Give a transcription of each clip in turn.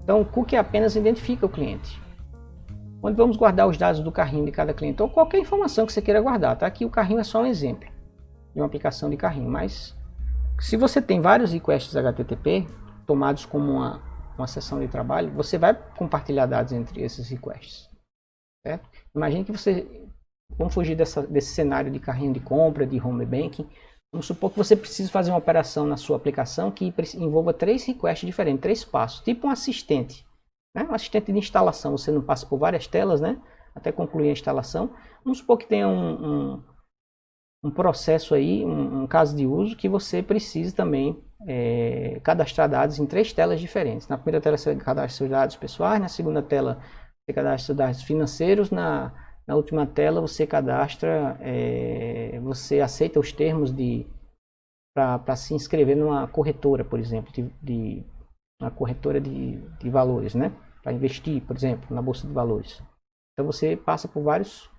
Então, o cookie apenas identifica o cliente. Onde vamos guardar os dados do carrinho de cada cliente, ou qualquer informação que você queira guardar, tá? Aqui o carrinho é só um exemplo de uma aplicação de carrinho, mas se você tem vários requests HTTP tomados como uma sessão de trabalho, você vai compartilhar dados entre esses requests, certo? Imagine que vamos fugir desse cenário de carrinho de compra, de home banking. Vamos supor que você precisa fazer uma operação na sua aplicação que envolva 3 requests diferentes, 3 passos, tipo um assistente. Um assistente de instalação, você não passa por várias telas, né? Até concluir a instalação. Vamos supor que tenha um processo aí, um caso de uso que você precisa também cadastrar dados em 3 telas diferentes. Na primeira tela você cadastra seus dados pessoais, na segunda tela você cadastra seus dados financeiros, na última tela você cadastra, você aceita os termos para se inscrever numa corretora, por exemplo, uma corretora de valores, né? Para investir, por exemplo, na bolsa de valores. Então você passa por várias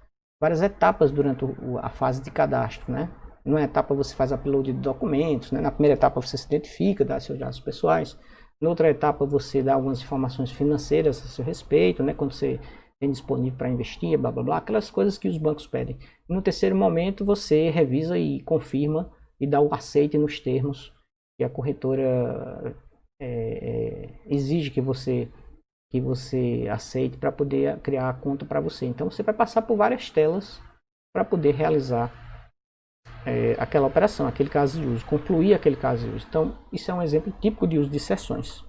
etapas durante a fase de cadastro, né? Numa etapa você faz upload de documentos, né? Na primeira etapa você se identifica, dá seus dados pessoais. Na outra etapa você dá algumas informações financeiras a seu respeito, né? Quando você tem disponível para investir, blá blá blá, aquelas coisas que os bancos pedem. E no terceiro momento você revisa e confirma e dá o aceite nos termos que a corretora exige que você aceite para poder criar a conta para você. Então você vai passar por várias telas para poder realizar aquela operação, aquele caso de uso, concluir aquele caso de uso. Então isso é um exemplo típico de uso de sessões.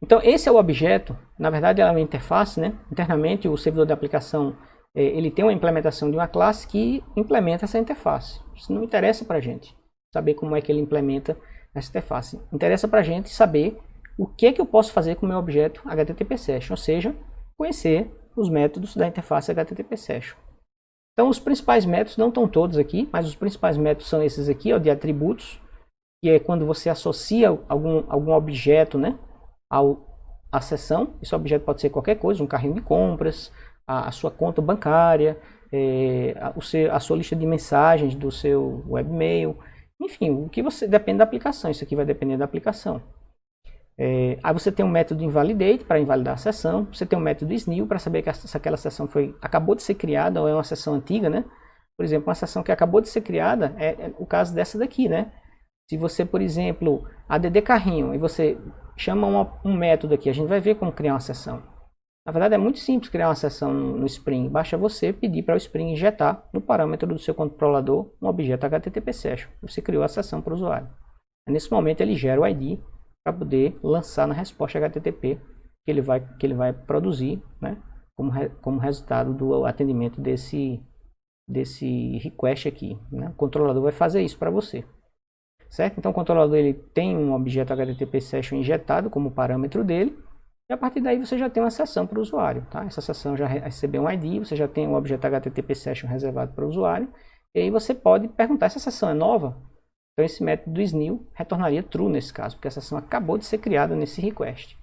Então esse é o objeto, na verdade ela é uma interface, né? Internamente o servidor da aplicação ele tem uma implementação de uma classe que implementa essa interface. Isso não interessa para a gente saber como é que ele implementa essa interface. Interessa para a gente saber o que é que eu posso fazer com o meu objeto HTTP Session, ou seja, conhecer os métodos da interface HTTP Session. Então os principais métodos, não estão todos aqui, mas os principais métodos são esses aqui, ó, de atributos, que é quando você associa algum objeto, né, à sessão. Esse objeto pode ser qualquer coisa, um carrinho de compras, a sua conta bancária, a sua lista de mensagens do seu webmail, enfim, o que você depende da aplicação. Isso aqui vai depender da aplicação. Aí você tem um método invalidate para invalidar a sessão. Você tem um método snil para saber se aquela sessão acabou de ser criada ou é uma sessão antiga, né? Por exemplo, uma sessão que acabou de ser criada é o caso dessa daqui, né? Se você, por exemplo, add carrinho e você chama um método aqui, a gente vai ver como criar uma sessão. Na verdade é muito simples criar uma sessão no Spring. Basta você pedir para o Spring injetar no parâmetro do seu controlador um objeto HTTP Session. Você criou a sessão para o usuário. Nesse momento ele gera o ID para poder lançar na resposta HTTP que ele vai produzir, né, como resultado do atendimento desse request aqui, né? O controlador vai fazer isso para você, certo? Então o controlador ele tem um objeto HTTP Session injetado como parâmetro dele, e a partir daí você já tem uma sessão para o usuário, tá? Essa sessão já recebeu um ID, você já tem um objeto HTTP Session reservado para o usuário, e aí você pode perguntar: essa sessão é nova? Então esse método do snil retornaria true nesse caso, porque a sessão acabou de ser criada nesse request.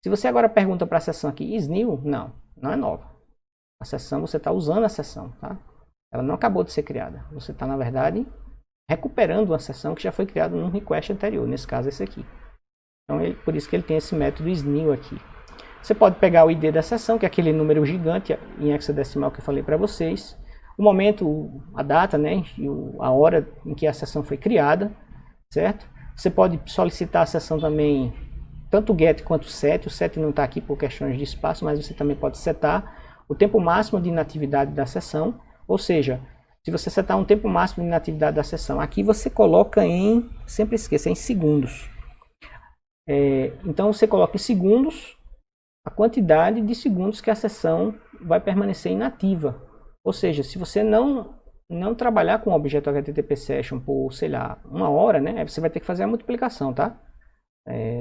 Se você agora pergunta para a sessão aqui, snil? Não é nova. A sessão, você está usando a sessão, tá? Ela não acabou de ser criada. Você está, na verdade, recuperando uma sessão que já foi criada num request anterior, nesse caso esse aqui. Então por isso que ele tem esse método snil aqui. Você pode pegar o ID da sessão, que é aquele número gigante em hexadecimal que eu falei para vocês, o momento, a data, né, e a hora em que a sessão foi criada, certo? Você pode solicitar a sessão também, tanto o GET quanto o SET. O SET não está aqui por questões de espaço, mas você também pode setar o tempo máximo de inatividade da sessão. Ou seja, se você setar um tempo máximo de inatividade da sessão, aqui você coloca sempre esqueça, em segundos. Então você coloca em segundos a quantidade de segundos que a sessão vai permanecer inativa. Ou seja, se você não trabalhar com o objeto HTTP Session por, sei lá, 1 hora, né? Aí você vai ter que fazer a multiplicação, tá?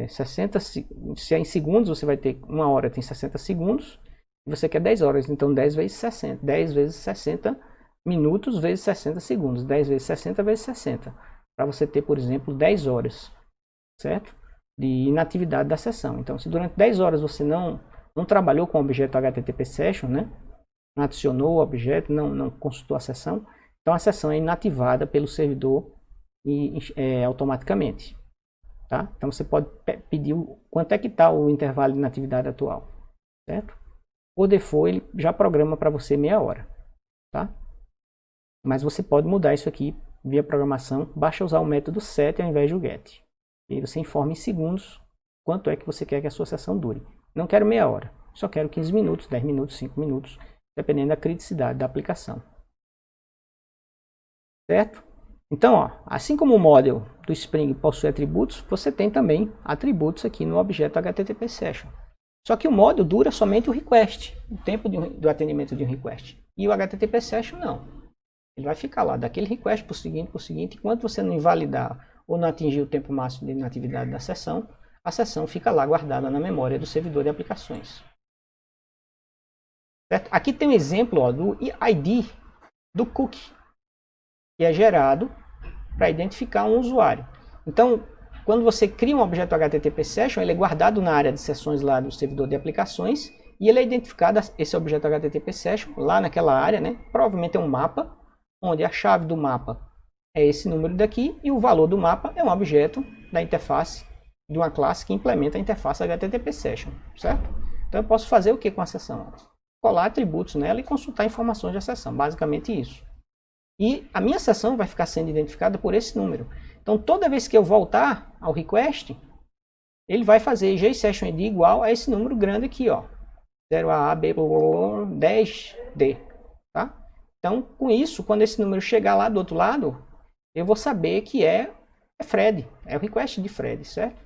60, se é em segundos, você vai ter 1 hora tem 60 segundos, e você quer 10 horas, então 10 vezes 60. 10 vezes 60 minutos vezes 60 segundos. 10 vezes 60 vezes 60. Para você ter, por exemplo, 10 horas, certo? De inatividade da sessão. Então, se durante 10 horas você não trabalhou com o objeto HTTP Session, né? Não adicionou o objeto, não consultou a sessão, então a sessão é inativada pelo servidor automaticamente. Tá? Então você pode pedir quanto é que está o intervalo de inatividade atual, certo? Por default ele já programa para você meia hora, tá? Mas você pode mudar isso aqui via programação, basta usar o método set ao invés do get. E aí você informa em segundos quanto é que você quer que a sua sessão dure. Não quero meia hora, só quero 15 minutos, 10 minutos, 5 minutos, dependendo da criticidade da aplicação. Certo? Então, ó, assim como o model do Spring possui atributos, você tem também atributos aqui no objeto HTTP Session. Só que o model dura somente o request, o tempo do atendimento de um request. E o HTTP Session não. Ele vai ficar lá, daquele request para o seguinte, enquanto você não invalidar ou não atingir o tempo máximo de inatividade da sessão, a sessão fica lá guardada na memória do servidor de aplicações. Certo? Aqui tem um exemplo, ó, do ID do cookie, que é gerado para identificar um usuário. Então, quando você cria um objeto HTTP Session, ele é guardado na área de sessões lá do servidor de aplicações e ele é identificado, esse objeto HTTP Session, lá naquela área, né? Provavelmente é um mapa, onde a chave do mapa é esse número daqui e o valor do mapa é um objeto da interface de uma classe que implementa a interface HTTP Session, certo? Então eu posso fazer o que com a sessão? Colar atributos nela e consultar informações da sessão, basicamente isso. E a minha sessão vai ficar sendo identificada por esse número. Então, toda vez que eu voltar ao request, ele vai fazer JSessionID igual a esse número grande aqui, ó, 0AAB10D, tá? Então, com isso, quando esse número chegar lá do outro lado, eu vou saber que é Fred, é o request de Fred, certo?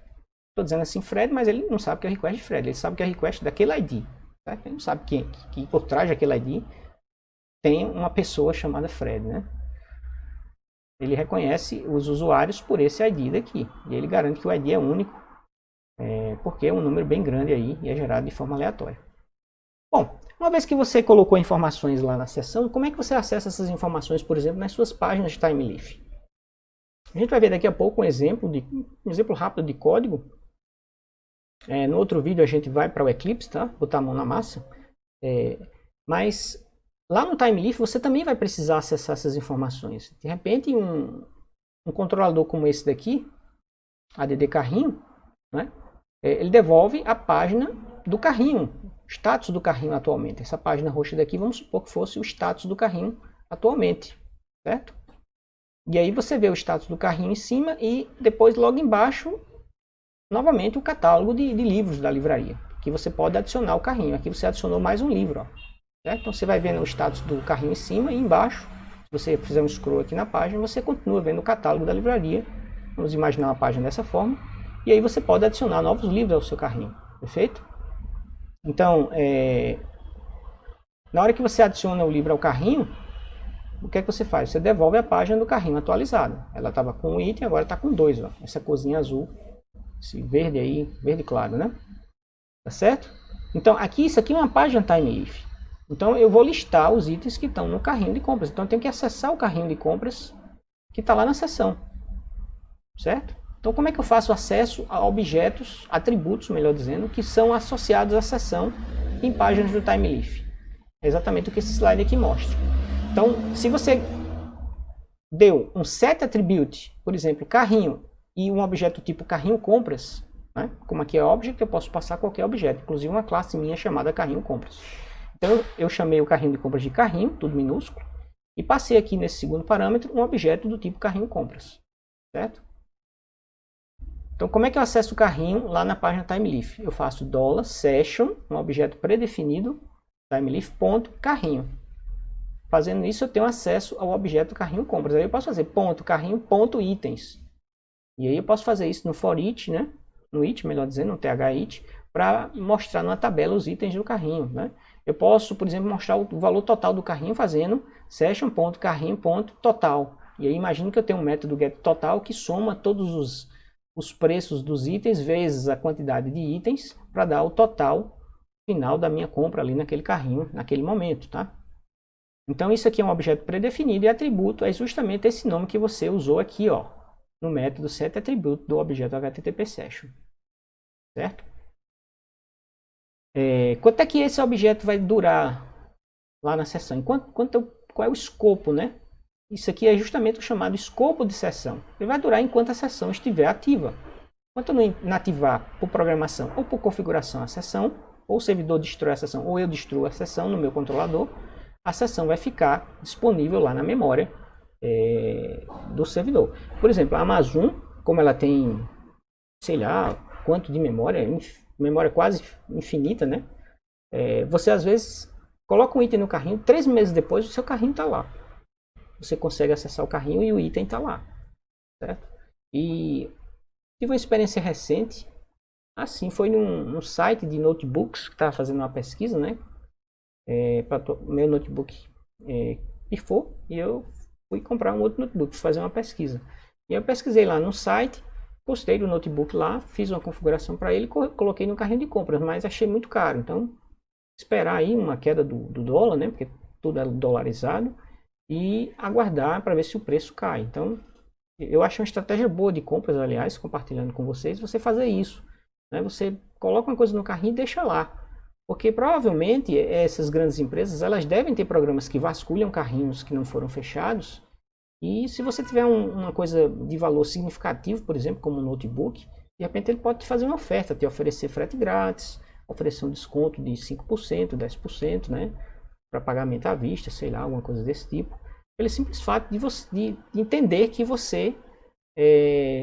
Estou dizendo assim Fred, mas ele não sabe que é o request de Fred, ele sabe que é o request daquele ID, certo? Ele não sabe que por trás daquele ID tem uma pessoa chamada Fred, né? Ele reconhece os usuários por esse ID daqui. E ele garante que o ID é único, porque é um número bem grande aí e é gerado de forma aleatória. Bom, uma vez que você colocou informações lá na seção, como é que você acessa essas informações, por exemplo, nas suas páginas de TimeLeaf? A gente vai ver daqui a pouco um exemplo rápido de código. No outro vídeo a gente vai para o Eclipse, tá? Botar a mão na massa. Mas lá no TimeLeaf você também vai precisar acessar essas informações. De repente um controlador como esse daqui, ADD carrinho, né? Ele devolve a página do carrinho, o status do carrinho atualmente. Essa página roxa daqui, vamos supor que fosse o status do carrinho atualmente, certo? E aí você vê o status do carrinho em cima e depois logo embaixo, novamente o catálogo de livros da livraria, que você pode adicionar o carrinho. Aqui você adicionou mais um livro, ó. Então você vai vendo o status do carrinho em cima e embaixo, se você fizer um scroll aqui na página, você continua vendo o catálogo da livraria. Vamos imaginar uma página dessa forma. E aí você pode adicionar novos livros ao seu carrinho, perfeito? Então, na hora que você adiciona o livro ao carrinho, o que é que você faz? Você devolve a página do carrinho atualizada. Ela estava com um item, agora está com dois, ó. Essa corzinha azul, esse verde aí, verde claro, né? Tá certo? Então, isso aqui é uma página TimeLeaf. Então eu vou listar os itens que estão no carrinho de compras. Então eu tenho que acessar o carrinho de compras que está lá na seção. Certo? Então como é que eu faço acesso a objetos, atributos, melhor dizendo, que são associados à seção em páginas do TimeLeaf? É exatamente o que esse slide aqui mostra. Então se você deu um setAttribute, por exemplo, carrinho, e um objeto tipo carrinho compras, né? Como aqui é object, eu posso passar qualquer objeto, inclusive uma classe minha chamada carrinho compras. Então eu chamei o carrinho de compras de carrinho, tudo minúsculo, e passei aqui nesse segundo parâmetro um objeto do tipo carrinho compras, certo? Então como é que eu acesso o carrinho lá na página TimeLeaf? Eu faço $session, um objeto predefinido, TimeLeaf.carrinho. Fazendo isso eu tenho acesso ao objeto carrinho compras. Aí eu posso fazer .carrinho.itens. E aí eu posso fazer isso no for-each, né? No each, melhor dizendo, no th-each, para mostrar na tabela os itens do carrinho, né? Eu posso, por exemplo, mostrar o valor total do carrinho fazendo session.carrinho.total. E aí imagine que eu tenho um método getTotal que soma todos os preços dos itens vezes a quantidade de itens para dar o total final da minha compra ali naquele carrinho, naquele momento, tá? Então isso aqui é um objeto predefinido e atributo é justamente esse nome que você usou aqui, ó, no método setAttribute do objeto HTTP Session, certo? Quanto é que esse objeto vai durar lá na sessão? Qual é o escopo, né? Isso aqui é justamente o chamado escopo de sessão. Ele vai durar enquanto a sessão estiver ativa. Enquanto eu não inativar por programação ou por configuração a sessão, ou o servidor destrói a sessão, ou eu destruo a sessão no meu controlador, a sessão vai ficar disponível lá na memória do servidor. Por exemplo, a Amazon, como ela tem, sei lá, quanto de memória, memória quase infinita, né? Você às vezes coloca um item no carrinho, 3 meses depois o seu carrinho está lá. Você consegue acessar o carrinho e o item está lá, certo? E tive uma experiência recente, assim, foi num site de notebooks, que estava fazendo uma pesquisa, né? Meu notebook pifou e eu fui comprar um outro notebook, fazer uma pesquisa. E eu pesquisei lá no site, postei o notebook lá, fiz uma configuração para ele, coloquei no carrinho de compras, mas achei muito caro. Então, esperar aí uma queda do dólar, né? Porque tudo é dolarizado, e aguardar para ver se o preço cai. Então, eu acho uma estratégia boa de compras, aliás, compartilhando com vocês, você fazer isso. Né? Você coloca uma coisa no carrinho e deixa lá. Porque provavelmente essas grandes empresas, elas devem ter programas que vasculham carrinhos que não foram fechados. E se você tiver uma coisa de valor significativo, por exemplo, como um notebook, de repente ele pode te fazer uma oferta, te oferecer frete grátis, oferecer um desconto de 5%, 10%, né? Para pagamento à vista, sei lá, alguma coisa desse tipo. Pelo simples fato de entender que você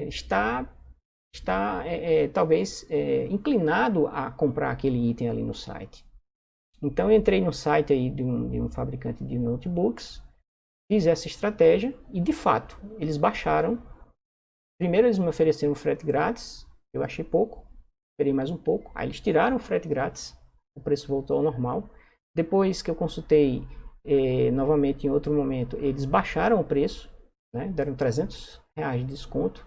está talvez inclinado a comprar aquele item ali no site. Então eu entrei no site aí de um fabricante de notebooks, fiz essa estratégia e de fato eles baixaram. Primeiro eles me ofereceram frete grátis, eu achei pouco, esperei mais um pouco, aí eles tiraram o frete grátis, o preço voltou ao normal. Depois que eu consultei novamente em outro momento, eles baixaram o preço, né, deram R$300 de desconto.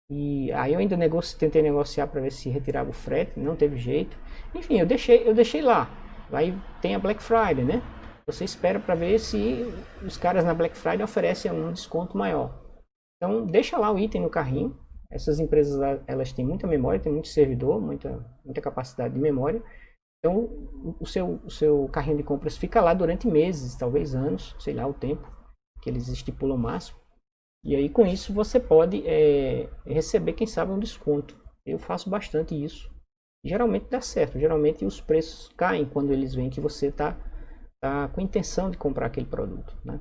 E aí eu ainda tentei negociar para ver se retirava o frete, não teve jeito. Enfim, eu deixei lá. Aí tem a Black Friday, né? Você espera para ver se os caras na Black Friday oferecem um desconto maior. Então deixa lá o item no carrinho. Essas empresas elas têm muita memória, tem muito servidor, muita capacidade de memória. Então o seu carrinho de compras fica lá durante meses, talvez anos, sei lá o tempo que eles estipulam máximo. E aí com isso você pode receber, quem sabe, um desconto. Eu faço bastante isso. Geralmente dá certo. Geralmente os preços caem quando eles veem que você está com a intenção de comprar aquele produto. Né?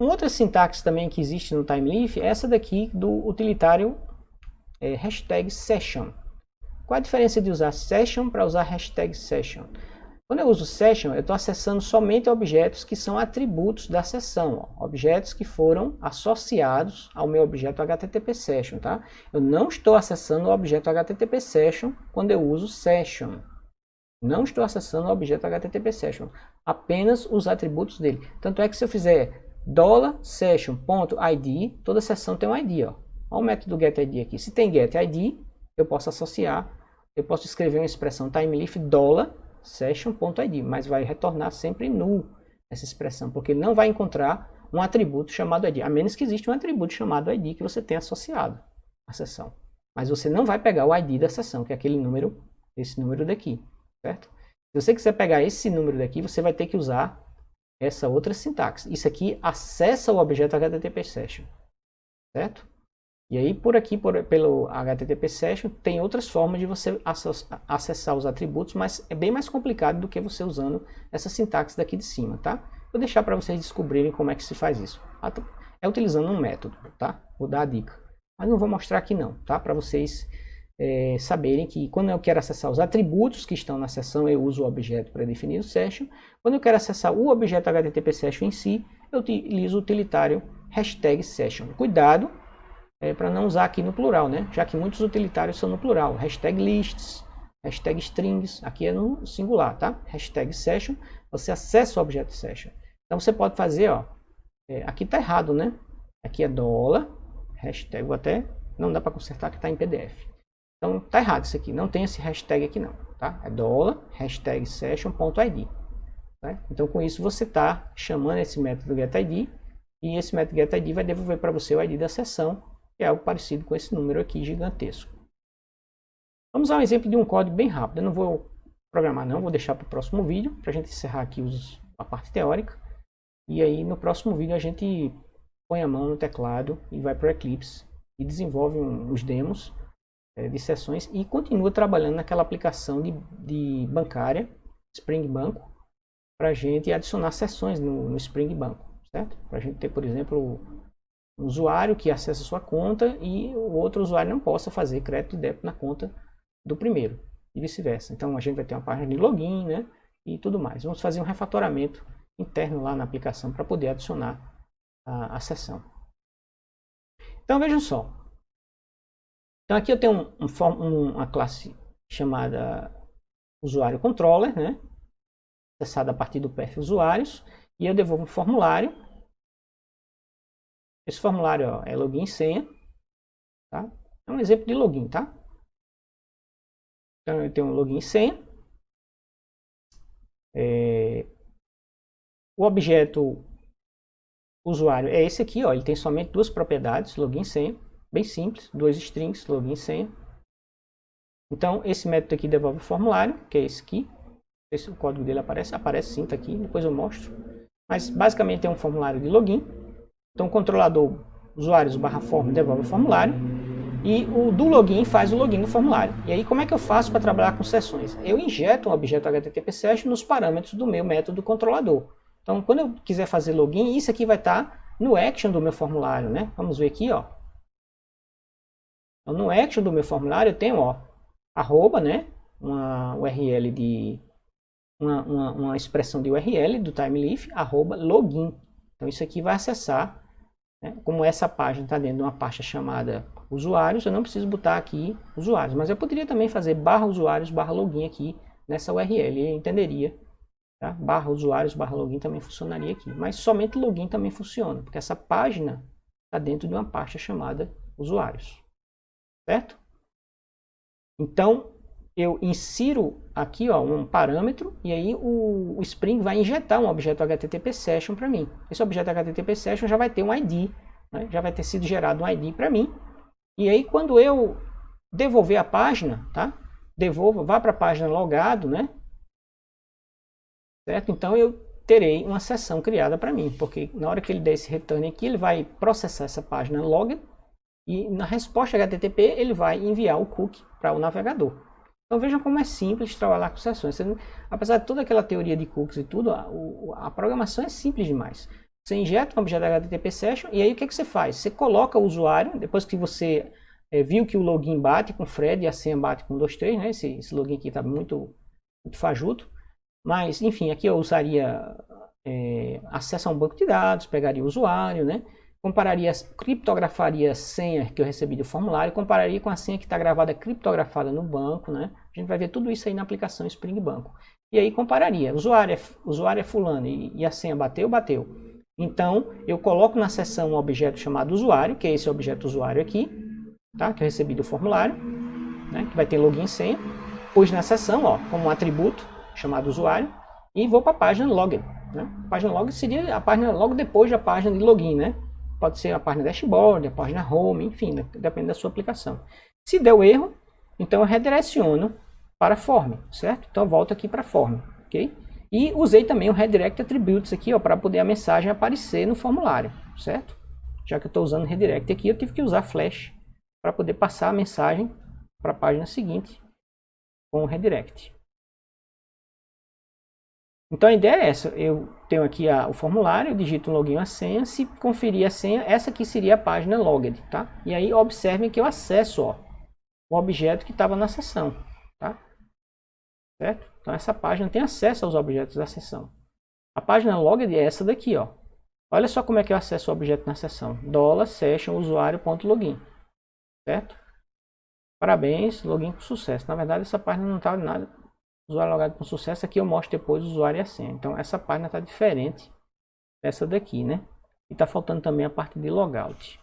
Uma outra sintaxe também que existe no TimeLeaf é essa daqui do utilitário hashtag session. Qual a diferença de usar session para usar hashtag session? Quando eu uso session, eu estou acessando somente objetos que são atributos da sessão, ó, objetos que foram associados ao meu objeto HTTP Session, tá? Eu não estou acessando o objeto HTTP Session quando eu uso session. Não estou acessando o objeto HTTP Session, apenas os atributos dele. Tanto é que se eu fizer $session.id, toda sessão tem um ID, ó. Olha o método getID aqui. Se tem getID, eu posso associar, eu posso escrever uma expressão TimeLeaf $session.id, mas vai retornar sempre null essa expressão, porque ele não vai encontrar um atributo chamado ID, a menos que exista um atributo chamado ID que você tenha associado à sessão. Mas você não vai pegar o ID da sessão, que é aquele número, esse número daqui, certo? Se você quiser pegar esse número daqui, você vai ter que usar essa outra sintaxe. Isso aqui acessa o objeto HTTP Session, certo? E aí, por aqui, pelo HTTP Session, tem outras formas de você acessar os atributos, mas é bem mais complicado do que você usando essa sintaxe daqui de cima, tá? Vou deixar para vocês descobrirem como é que se faz isso. É utilizando um método, tá? Vou dar a dica. Mas não vou mostrar aqui não, tá? Para vocês saberem que quando eu quero acessar os atributos que estão na sessão, eu uso o objeto pré-definido Session. Quando eu quero acessar o objeto HTTP Session em si, eu utilizo o utilitário hashtag Session. Cuidado! Para não usar aqui no plural, né? Já que muitos utilitários são no plural. Hashtag lists, hashtag strings, aqui é no singular, tá? Hashtag session, você acessa o objeto session. Então você pode fazer, ó, aqui tá errado, né? Aqui é hashtag, não dá para consertar que tá em PDF. Então tá errado isso aqui, não tem esse hashtag aqui não, tá? É hashtag session.id. Tá? Então com isso você tá chamando esse método getID e esse método getID vai devolver para você o ID da sessão, que é algo parecido com esse número aqui gigantesco. Vamos a um exemplo de um código bem rápido. Eu não vou programar não, vou deixar para o próximo vídeo, para a gente encerrar aqui a parte teórica. E aí no próximo vídeo a gente põe a mão no teclado e vai para o Eclipse e desenvolve os demos de sessões e continua trabalhando naquela aplicação de bancária, Spring Banco, para a gente adicionar sessões no Spring Banco, certo? Para a gente ter, por exemplo, um usuário que acessa a sua conta e o outro usuário não possa fazer crédito e débito na conta do primeiro e vice-versa. Então a gente vai ter uma página de login, né, e tudo mais. Vamos fazer um refatoramento interno lá na aplicação para poder adicionar a sessão. Então vejam só. Então aqui eu tenho uma classe chamada usuário controller, né, acessada a partir do path usuários, e eu devolvo um formulário. Esse formulário, ó, é login e senha, tá? É um exemplo de login, tá? Então eu tenho um login e senha. O objeto usuário é esse aqui, ó, ele tem somente duas propriedades, login e senha, bem simples, dois strings, login e senha. Então esse método aqui devolve o formulário, que é esse aqui. Se o código dele aparece sim, tá aqui, depois eu mostro. Mas basicamente é um formulário de login. Então o controlador usuários/form devolve o formulário e o do login faz o login do formulário. E aí como é que eu faço para trabalhar com sessões? Eu injeto um objeto HTTP session nos parâmetros do meu método controlador. Então quando eu quiser fazer login, isso aqui vai estar no action do meu formulário, né? Vamos ver aqui, ó. Então, no action do meu formulário eu tenho, ó, arroba, né? Uma URL de uma expressão de URL do TimeLeaf, arroba login. Então isso aqui vai acessar, né? Como essa página está dentro de uma pasta chamada usuários, eu não preciso botar aqui usuários, mas eu poderia também fazer /usuários/login aqui nessa URL, e entenderia, tá? /usuários/login também funcionaria aqui, mas somente login também funciona, porque essa página está dentro de uma pasta chamada usuários, certo? Então eu insiro aqui, ó, um parâmetro e aí o Spring vai injetar um objeto HTTP Session para mim. Esse objeto HTTP Session já vai ter um ID, né? Já vai ter sido gerado um ID para mim. E aí quando eu devolver a página, tá? Vá para a página logado, né? Certo? Então eu terei uma sessão criada para mim, porque na hora que ele der esse return aqui, ele vai processar essa página login e na resposta HTTP ele vai enviar o cookie para o navegador. Então vejam como é simples trabalhar com sessões. Apesar de toda aquela teoria de cookies e tudo, a programação é simples demais. Você injeta um objeto HTTP Session e aí o que você faz? Você coloca o usuário, depois que você viu que o login bate com Fred e a senha bate com 23, né? Esse login aqui está muito fajuto. Mas, enfim, aqui eu usaria acesso a um banco de dados, pegaria o usuário, né? Criptografaria a senha que eu recebi do formulário, compararia com a senha que está gravada criptografada no banco, né? A gente vai ver tudo isso aí na aplicação Spring Banco. E aí compararia, usuário é fulano e a senha bateu. Então eu coloco na seção um objeto chamado usuário, que é esse objeto usuário aqui, tá? Que eu recebi do formulário, né? Que vai ter login e senha. Pus na seção, ó, como um atributo chamado usuário e vou para a página login, né? A página login seria a página logo depois da página de login, né? Pode ser a página dashboard, a página home, enfim, depende da sua aplicação. Se deu erro, então eu redireciono para form, certo? Então eu volto aqui para form, ok? E usei também o redirect attributes aqui, ó, para poder a mensagem aparecer no formulário, certo? Já que eu estou usando redirect aqui, eu tive que usar flash para poder passar a mensagem para a página seguinte com o redirect. Então a ideia é essa, eu tenho aqui o formulário, eu digito um login e uma senha, se conferir a senha, essa aqui seria a página logged, tá? E aí observem que eu acesso, ó, o objeto que estava na sessão, tá? Certo? Então essa página tem acesso aos objetos da sessão. A página logged é essa daqui, ó. Olha só como é que eu acesso o objeto na sessão. $session usuário.login, certo? Parabéns, login com sucesso. Na verdade essa página não estava nada. Usuário logado com sucesso, aqui eu mostro depois o usuário e a senha. Então essa página está diferente dessa daqui, né? E está faltando também a parte de logout.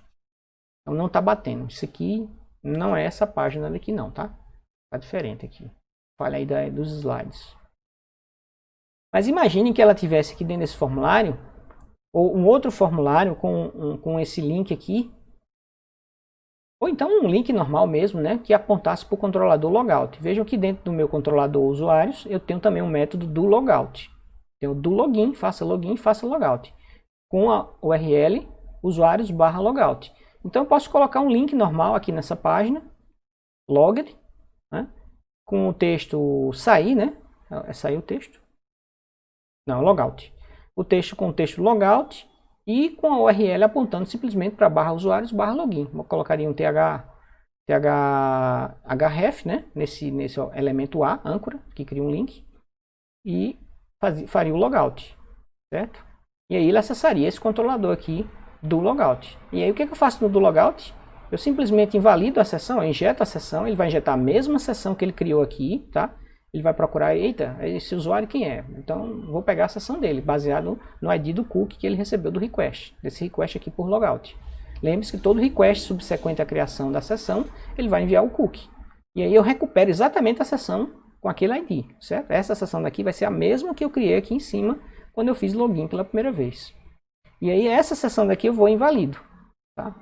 Então não está batendo. Isso aqui não é essa página daqui não, tá? Está diferente aqui. Falha aí dos slides. Mas imagine que ela tivesse aqui dentro desse formulário, ou um outro formulário com esse link aqui, ou então um link normal mesmo, né, que apontasse para o controlador logout. Vejam que dentro do meu controlador usuários, eu tenho também um método do logout. Tenho do login, faça logout. Com a URL usuários/logout. Então eu posso colocar um link normal aqui nessa página, logged, né? Com o texto sair, né? É sair o texto? Não, logout. O texto com o texto logout e com a URL apontando simplesmente para barra usuários, barra login. Eu colocaria um href, né? Nesse elemento A, âncora, que cria um link, e faria o logout, certo? E aí ele acessaria esse controlador aqui do logout. E aí o que eu faço no do logout? Eu simplesmente invalido a sessão, eu injeto a sessão, ele vai injetar a mesma sessão que ele criou aqui, tá? Ele vai procurar, eita, esse usuário quem é? Então vou pegar a sessão dele, baseado no ID do cookie que ele recebeu do request, desse request aqui por logout. Lembre-se que todo request subsequente à criação da sessão, ele vai enviar o cookie. E aí eu recupero exatamente a sessão com aquele ID, certo? Essa sessão daqui vai ser a mesma que eu criei aqui em cima, quando eu fiz login pela primeira vez. E aí essa sessão daqui eu vou invalido, tá?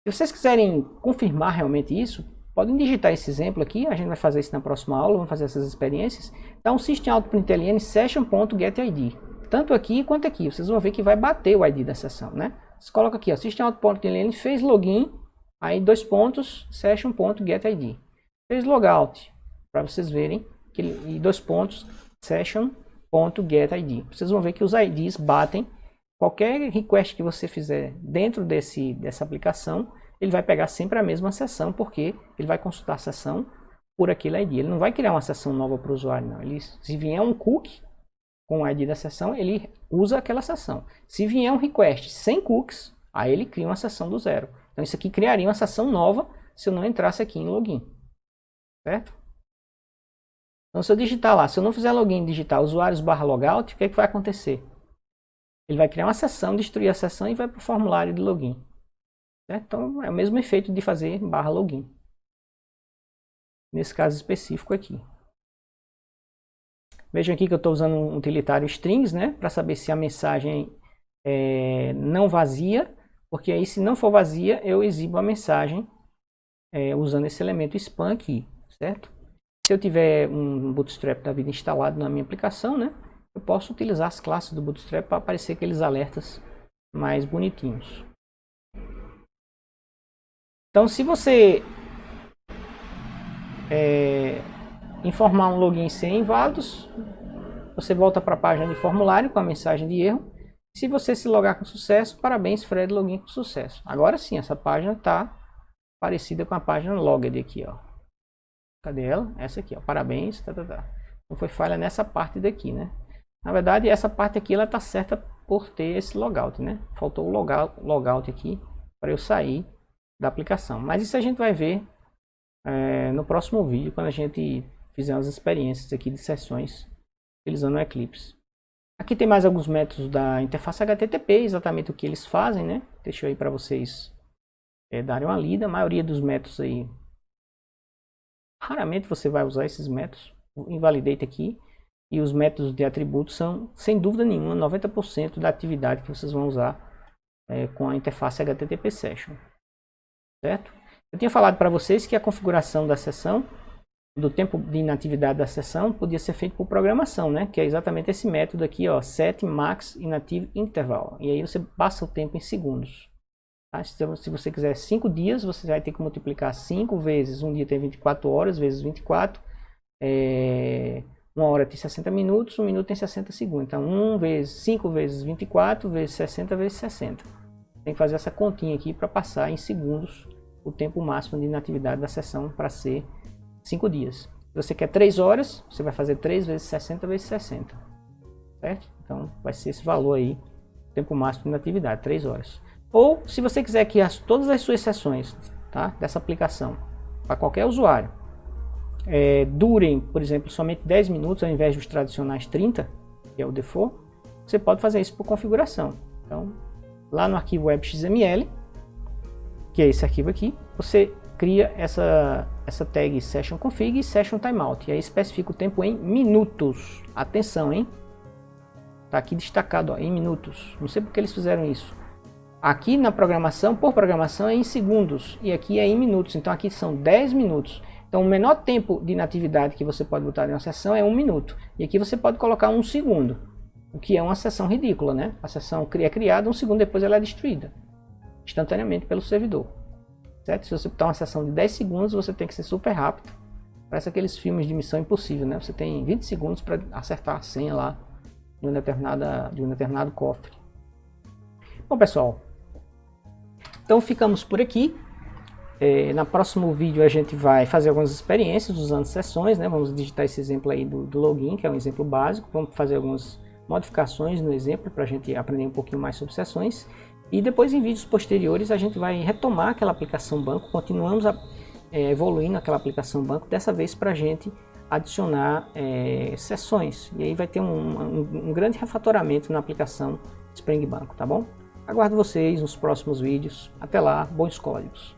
Se vocês quiserem confirmar realmente isso, podem digitar esse exemplo aqui, a gente vai fazer isso na próxima aula, vamos fazer essas experiências. Então, system.out.println session.getID, tanto aqui quanto aqui, vocês vão ver que vai bater o ID da sessão, né? Você coloca aqui, ó, system.out.println fez login, aí 2 pontos, session.getID. Fez logout, para vocês verem, e 2 pontos, session.getID. Vocês vão ver que os IDs batem. Qualquer request que você fizer dentro dessa aplicação, ele vai pegar sempre a mesma sessão, porque ele vai consultar a sessão por aquele ID. Ele não vai criar uma sessão nova para o usuário, não. Se vier um cookie com o ID da sessão, ele usa aquela sessão. Se vier um request sem cookies, aí ele cria uma sessão do zero. Então isso aqui criaria uma sessão nova se eu não entrasse aqui em login. Certo? Então se eu digitar lá, se eu não fizer login e digitar usuários/logout, o que vai acontecer? Ele vai criar uma sessão, destruir a sessão e vai para o formulário de login. Certo? Então é o mesmo efeito de fazer /login. Nesse caso específico aqui. Vejam aqui que eu estou usando um utilitário strings, né? Para saber se a mensagem é não vazia. Porque aí se não for vazia, eu exibo a mensagem usando esse elemento spam aqui. Certo? Se eu tiver um Bootstrap da vida instalado na minha aplicação, né? Eu posso utilizar as classes do Bootstrap para aparecer aqueles alertas mais bonitinhos. Então, se você informar um login sem inválidos, você volta para a página de formulário com a mensagem de erro. Se você se logar com sucesso, parabéns, Fred, login com sucesso. Agora sim, essa página está parecida com a página logged aqui, ó. Cadê ela? Essa aqui, ó. Parabéns, Não foi falha nessa parte daqui, né? Na verdade, essa parte aqui ela está certa por ter esse logout, né? Faltou o logout aqui para eu sair da aplicação. Mas isso a gente vai ver no próximo vídeo, quando a gente fizer umas experiências aqui de sessões utilizando o Eclipse. Aqui tem mais alguns métodos da interface HTTP, exatamente o que eles fazem, né? Deixa eu aí para vocês darem uma lida. A maioria dos métodos aí, raramente você vai usar esses métodos. O invalidate aqui. E os métodos de atributos são, sem dúvida nenhuma, 90% da atividade que vocês vão usar com a interface HTTP Session. Certo? Eu tinha falado para vocês que a configuração da sessão, do tempo de inatividade da sessão, podia ser feito por programação, né? Que é exatamente esse método aqui, ó, set max inactive interval. E aí você passa o tempo em segundos. Tá? Se você quiser 5 dias, você vai ter que multiplicar 5 vezes, um dia tem 24 horas, vezes 24, uma hora tem 60 minutos, um minuto tem 60 segundos. Então 5 vezes 24, vezes 60, vezes 60. Tem que fazer essa continha aqui para passar em segundos o tempo máximo de inatividade da sessão para ser 5 dias. Se você quer 3 horas, você vai fazer 3 vezes 60 vezes 60. Certo? Então vai ser esse valor aí, tempo máximo de inatividade, 3 horas. Ou se você quiser que todas as suas sessões, tá, dessa aplicação, para qualquer usuário, durem, por exemplo, somente 10 minutos ao invés dos tradicionais 30, que é o default, você pode fazer isso por configuração. Então, lá no arquivo web.xml, que é esse arquivo aqui, você cria essa tag session config e session timeout, e aí especifica o tempo em minutos. Atenção, hein? Tá aqui destacado, ó, em minutos. Não sei porque eles fizeram isso. Aqui na programação, por programação, é em segundos, e aqui é em minutos. Então aqui são 10 minutos. Então o menor tempo de inatividade que você pode botar em uma sessão é 1 minuto. E aqui você pode colocar 1 segundo, o que é uma sessão ridícula, né? A sessão é criada, 1 segundo depois ela é destruída. instantaneamente pelo servidor. Certo? Se você botar uma sessão de 10 segundos, você tem que ser super rápido. Parece aqueles filmes de Missão Impossível, né? Você tem 20 segundos para acertar a senha lá de um determinado cofre. Bom, pessoal, então ficamos por aqui. No próximo vídeo a gente vai fazer algumas experiências usando sessões, né? Vamos digitar esse exemplo aí do login, que é um exemplo básico. Vamos fazer algumas modificações no exemplo para a gente aprender um pouquinho mais sobre sessões. E depois, em vídeos posteriores, a gente vai retomar aquela aplicação banco, continuamos evoluindo aquela aplicação banco, dessa vez para a gente adicionar sessões. E aí vai ter um grande refatoramento na aplicação Spring Banco, tá bom? Aguardo vocês nos próximos vídeos. Até lá, bons códigos!